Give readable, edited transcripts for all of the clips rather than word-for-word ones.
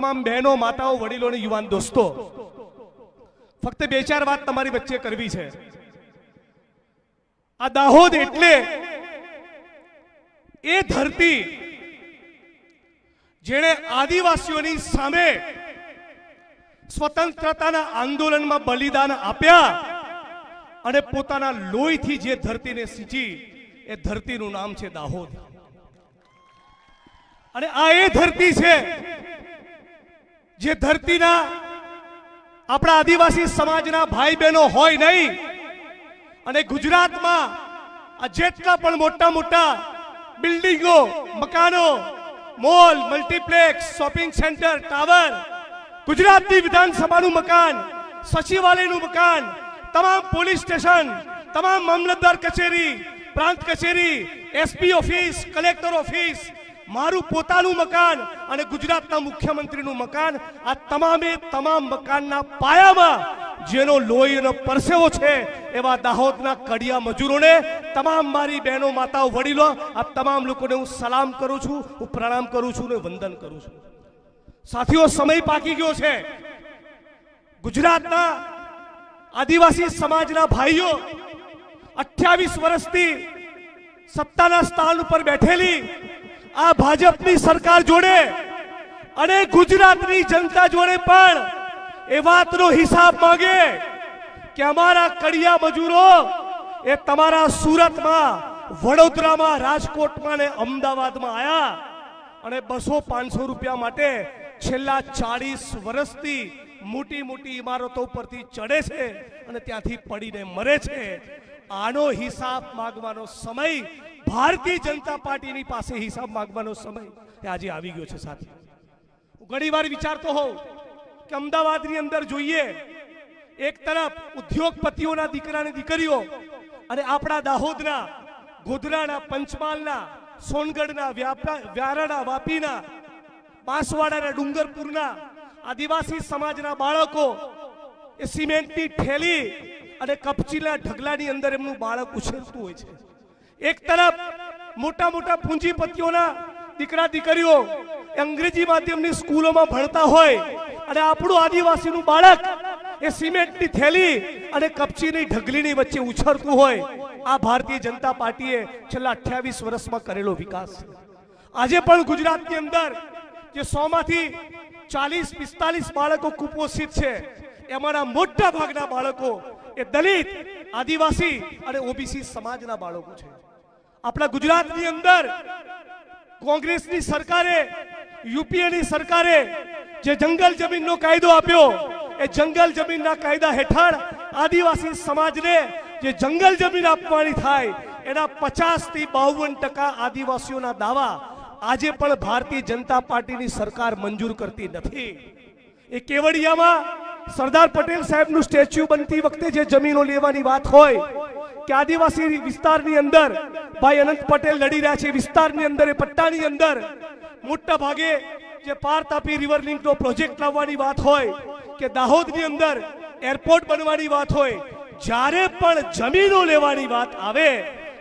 તમામ બહેનો, માતાઓ, વડીલો અને યુવાન દોસ્તો, ફક્ત બે ચાર વાત તમારી વચ્ચે કરવી છે. આ દાહોદ એટલે એ ધરતી જેણે આદિવાસીઓની સામે સ્વતંત્રતાના આંદોલનમાં બલિદાન આપ્યા અને પોતાના લોહીથી જે ધરતીને સિંચી, એ ધરતીનું નામ છે દાહોદ. અને આ એ ધરતી છે જે ધરતીના આપણા આદિવાસી સમાજના ભાઈ બહેનો હોય નહીં, અને ગુજરાતમાં આ જેટલા પણ મોટા મોટા બિલ્ડિંગો, મકાનો, mall, multiplex, shopping centre, tower, ગુજરાતની વિધાનસભાનું મકાન, સચિવાલયનું મકાન, તમામ પોલીસ સ્ટેશન, તમામ મામલતદાર કચેરી, પ્રાંત કચેરી, એસપી ઓફિસ, કલેક્ટર ઓફિસ, મારું પોતાનું મકાન અને ગુજરાતના મુખ્યમંત્રીનું મકાન, આ તમામે તમામ મકાનના પાયામાં જેનો લોહી અને પરસેવો છે એવા દાહોદના કડિયા મજૂરોને, તમામ મારી બહેનો, માતાઓ, વડીલો, આ તમામ લોકોને હું સલામ કરું છું, હું પ્રણામ કરું છું અને વંદન કરું છું. સાથીઓ, સમય પાકી ગયો છે. ગુજરાતના આદિવાસી સમાજના ભાઈઓ 28 વર્ષથી સત્તાના સ્થાન ઉપર બેઠેલી આ ભાજપની સરકાર જોડે અને ગુજરાતની જનતા જોડે પણ એ વાતનો હિસાબ માંગે કે અમારા કડિયા મજૂરો એ તમારા સુરતમાં, વડોદરામાં, રાજકોટમાં ને અમદાવાદમાં આયા અને 200-500 રૂપિયા માટે છેલ્લા 40 વર્ષથી મોટી મોટી ઇમારતો પરથી ચડે છે અને ત્યાંથી પડીને મરે છે. આનો હિસાબ માંગવાનો સમય, ભારતીય જનતા પાર્ટીની પાસે હિસાબ માંગવાનો સમય એ આજે આવી ગયો છે. સાથે હું ઘણી વાર વિચારતો હોઉં કે અમદાવાદની અંદર જોઈએ, એક તરફ ઉદ્યોગપતિઓના દીકરા અને દીકરીઓ અને આપણા દાહોદના, ગોધરાના, પંચમહાલના, સોનગઢના, વ્યારાના, વાપીના, બાંસવાડાના, ડુંગરપુરના આદિવાસી સમાજના બાળકો એ સિમેન્ટની થેલી અને કપચીના ઢગલાની અંદર એમનું બાળક ઉછેરતું હોય છે. એક તરફ મોટા મોટા પૂંજીપતિઓના દીકરા દીકરીઓ અંગ્રેજી માધ્યમની સ્કૂલોમાં ભણતા હોય અને આપણું આદિવાસીનું બાળક એ સિમેન્ટની થેલી અને કપચીની ઢગલીની વચ્ચે ઉછળતું હોય. આ ભારતીય જનતા પાર્ટીએ છેલ્લા 28 વર્ષમાં કરેલો વિકાસ છે. આજે પણ ગુજરાતની અંદર જે 100 માંથી 40-45 બાળકો કુપોષિત છે, એમાંના મોટા ભાગના બાળકો એ દલિત, આદિવાસી અને ઓબીસી સમાજના બાળકો છે. આપણા ગુજરાતની અંદર કોંગ્રેસની સરકારે, યુપીએની સરકારે જે જંગલ જમીનનો કાયદો આપ્યો, એ જંગલ જમીનના કાયદા હેઠળ આદિવાસી સમાજને જે જંગલ જમીન આપવાની થાય એના 50 થી 52% આદિવાસીઓના દાવા આજે પણ ભારતીય જનતા પાર્ટીની સરકાર મંજૂર કરતી નથી. એ કેવડિયામાં સરદાર પટેલ સાહેબનું સ્ટેચ્યુ બનતી વખતે જે જમીનો લેવાની વાત હોય કે આદિવાસી વિસ્તારની અંદર ભાઈ અનંત પટેલ લડી રહ્યા છે, વિસ્તારની અંદર, એ પટ્ટાની અંદર મોટા ભાગે જે પાર તાપી રિવર લિંકનો પ્રોજેક્ટ લાવવાની વાત હોય કે દાહોદની અંદર એરપોર્ટ બનવાની વાત હોય, જ્યારે પણ જમીનો લેવાની વાત આવે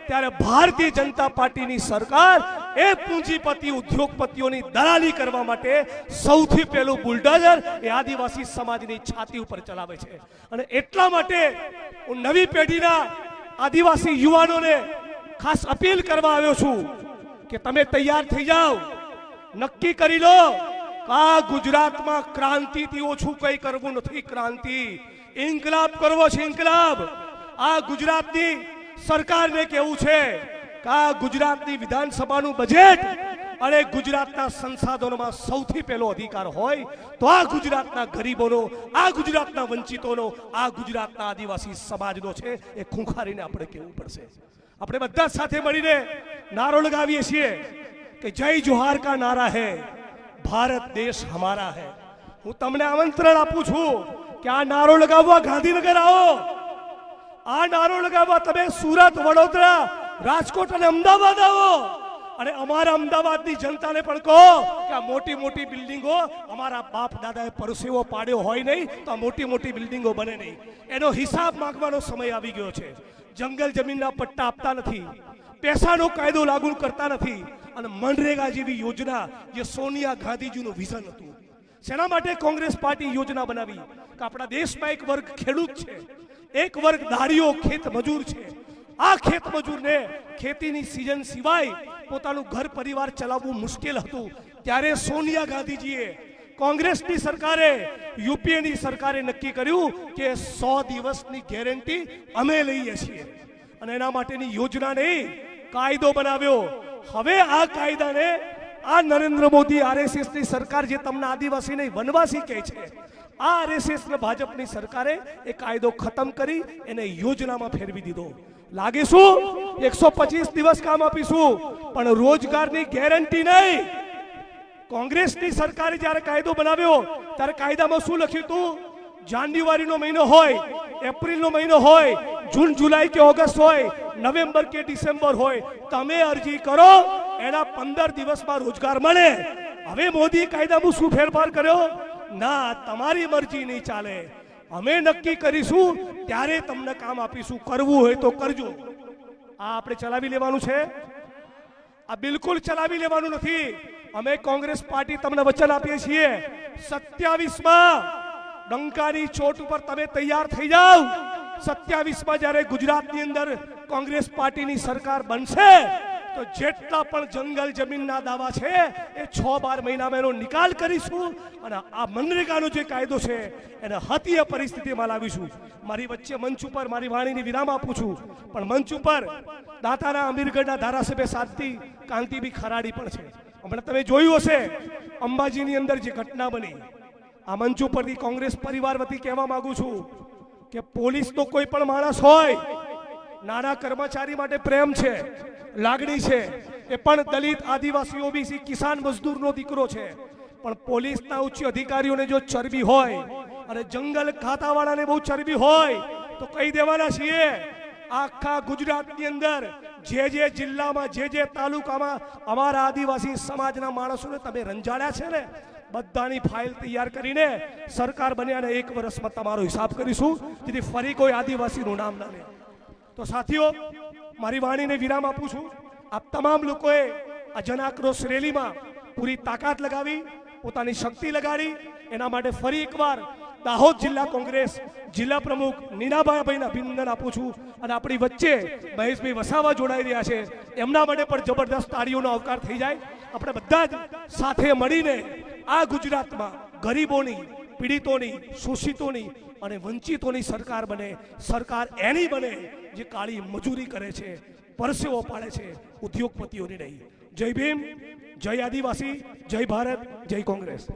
ત્યારે ભારતીય જનતા પાર્ટીની સરકાર એ પૂંજીપતિ, ઉદ્યોગપતિઓની દલાલી કરવા માટે સૌથી પહેલું બુલડોઝર એ આદિવાસી સમાજની છાતી ઉપર ચલાવે છે. અને એટલા માટે હું નવી પેઢીના આદિવાસી યુવાનોને ખાસ અપીલ કરવા આવ્યો છું કે તમે તૈયાર થઈ જાઓ, નક્કી કરી લો કે આ ગુજરાતમાં ક્રાંતિથી ઓછું કંઈ કરવું નથી. ક્રાંતિ, ઇન્કલાબ કરવો છે, ઇન્કલાબ. આ ગુજરાતની સરકારને કેવું છે કે આ ગુજરાતની વિધાનસભાનું બજેટ અને ગુજરાતના સંસાધનોમાં સૌથી પહેલો અધિકાર હોય તો આ ગુજરાતના ગરીબોનો, આ ગુજરાતના વંચિતોનો, આ ગુજરાતના આદિવાસી સમાજનો છે. એ ખૂંખારીને આપણે કહેવું પડશે. આપણે બધા સાથે મળીને નારો લગાવીએ છીએ કે જય જોહાર કા નારા હૈ, ભારત દેશ હમારા હૈ. હું તમને આમંત્રણ આપું છું કે આ નારો લગાવવા ગાંધીનગર આવો. આ નારો લગાવવા તમે સુરત, વડોદરા, રાજકોટ અને અમદાવાદ આવો અને અમારા અમદાવાદની જનતાને પણ કહો કે આ મોટી મોટી બિલ્ડિંગો અમારા બાપ દાદાએ પરસેવો પાડ્યો હોય નહીં તો આ મોટી મોટી બિલ્ડિંગો બને નહીં. એનો હિસાબ માંગવાનો સમય આવી ગયો છે. જંગલ જમીનના પટ્ટા આપતા નથી, પૈસાનો કાયદો લાગુ કરતા નથી અને મનરેગા જેવી યોજના જે સોનિયા ગાંધીજીનું વિઝન હતું, શેના માટે કોંગ્રેસ પાર્ટી યોજના બનાવી કે આપણા દેશમાં એક વર્ગ ખેડૂત છે, એક વર્ગ દાડીઓ ખેત મજૂર છે. આ ખેત મજૂરને ખેતીની સીઝન સિવાય પોતાનું ઘર પરિવાર ચલાવવું મુશ્કેલ હતું. ત્યારે સોનિયા ગાંધીજીએ, કોંગ્રેસની સરકારે, યુપીએની સરકારે નક્કી કર્યું કે 100 દિવસની ગેરંટી અમે લઈએ છીએ અને એના માટેની યોજના નહીં, કાયદો બનાવ્યો. હવે આ કાયદાને આ નરેન્દ્ર મોદી આરએસએસની સરકાર જે તમને આદિવાસીને વનવાસી કહે છે, આ આરએસએસ ને ભાજપની સરકારે એ કાયદો ખતમ કરી એને યોજનામાં ફેરવી દીધો. લાગે શું 125 દિવસ કામ આપીશું પણ રોજગારની ગેરંટી નહીં. કોંગ્રેસની સરકારે જ્યારે કાયદો બનાવ્યો ત્યારે કાયદામાં શું લખ્યું હતું? જાન્યુઆરીનો મહિનો હોય, એપ્રિલનો મહિનો હોય, જૂન જુલાઈ કે ઓગસ્ટ હોય, નવેમ્બર કે ડિસેમ્બર હોય, તમે અરજી કરો એના 15 દિવસમાં રોજગાર મળે. હવે મોદી કાયદામાં શું ફેરફાર કર્યો? ના, તમારી મરજી નહીં ચાલે, અમે નક્કી કરીશું ત્યારે તમને કામ આપીશું, કરવું હોય તો કરજો. આ આપણે ચલાવી લેવાનું છે? આ બિલકુલ ચલાવી લેવાનું નથી. અમે કોંગ્રેસ પાર્ટી તમને વચન આપીએ છીએ 27માં ડંકાની ચોટ ઉપર તમે તૈયાર થઈ જાઓ. 27માં જ્યારે ગુજરાતની અંદર કોંગ્રેસ પાર્ટીની સરકાર બનશે તો જેટલા પણ જંગલ જમીનના દાવા છે એ 6-12 મહિનામાં એનો નિકાલ કરીશું અને આ મનરેગાનો જે કાયદો છે એને હતીય પરિસ્થિતિમાં લાવીશું. મારી વચ્ચે મંચ ઉપર મારી વાણીની વિરામ આપું છું, પણ મંચ ઉપર દાતાના અમીરગઢના ધારાસભ્ય શાંતિ કાંતિભાઈ ખરાડી પણ છે. હમણાં તમે જોયું હશે અંબાજીની અંદર જે ઘટના બની. આ મંચ ઉપરથી કોંગ્રેસ પરિવાર વતી કહેવા માંગુ છું કે પોલીસનો કોઈ પણ માણસ હોય, નાના કર્મચારી માટે પ્રેમ છે, લાગણી છે, એ પણ દલિત, આદિવાસી, ઓબીસી, કિસાન, મજદૂરનો દીકરો છે. પણ પોલીસના ઉચ્ચ અધિકારીઓને જો ચરબી હોય અને જંગલ ખાતાવાળાને બહુ ચરબી હોય તો કહી દેવાના છીએ. આખા ગુજરાતની અંદર જે જિલ્લામાં, જે તાલુકામાં અમારા આદિવાસી સમાજના માણસોને તમે રંજાડ્યા છે ને, બધાની ફાઇલ તૈયાર કરીને સરકાર બન્યાને 1 વર્ષમાં તમારો હિસાબ કરીશું, જેથી ફરી કોઈ આદિવાસીનું નામ ના લે. તો સાથીઓ, મારી વાણીને વિરામ આપું છું. આપ તમામ લોકોએ આ જન આક્રોશ રેલીમાં પૂરી તાકાત લગાવી, પોતાની શક્તિ લગાડી. એના માટે ફરી એકવાર દાહોદ જિલ્લા કોંગ્રેસ જિલ્લા પ્રમુખ નીનાભાઈને અભિનંદન આપું છું. અને આપણી વચ્ચે મહેશભાઈ વસાવા જોડાઈ રહ્યા છે, એમના માટે પણ જબરદસ્ત તાળીઓનો આવકાર થઈ જાય. આપણે બધા જ સાથે મળીને આ ગુજરાતમાં ગરીબોની, પીડિતોની, શોષિતોની અને વંચિતોની સરકાર બને. સરકાર એની બને જે કાળી મજૂરી કરે છે, પરસેવો પાડે છે, ઉદ્યોગપતિઓની નહીં. જય ભીમ, જય આદિવાસી, જય ભારત, જય કોંગ્રેસ.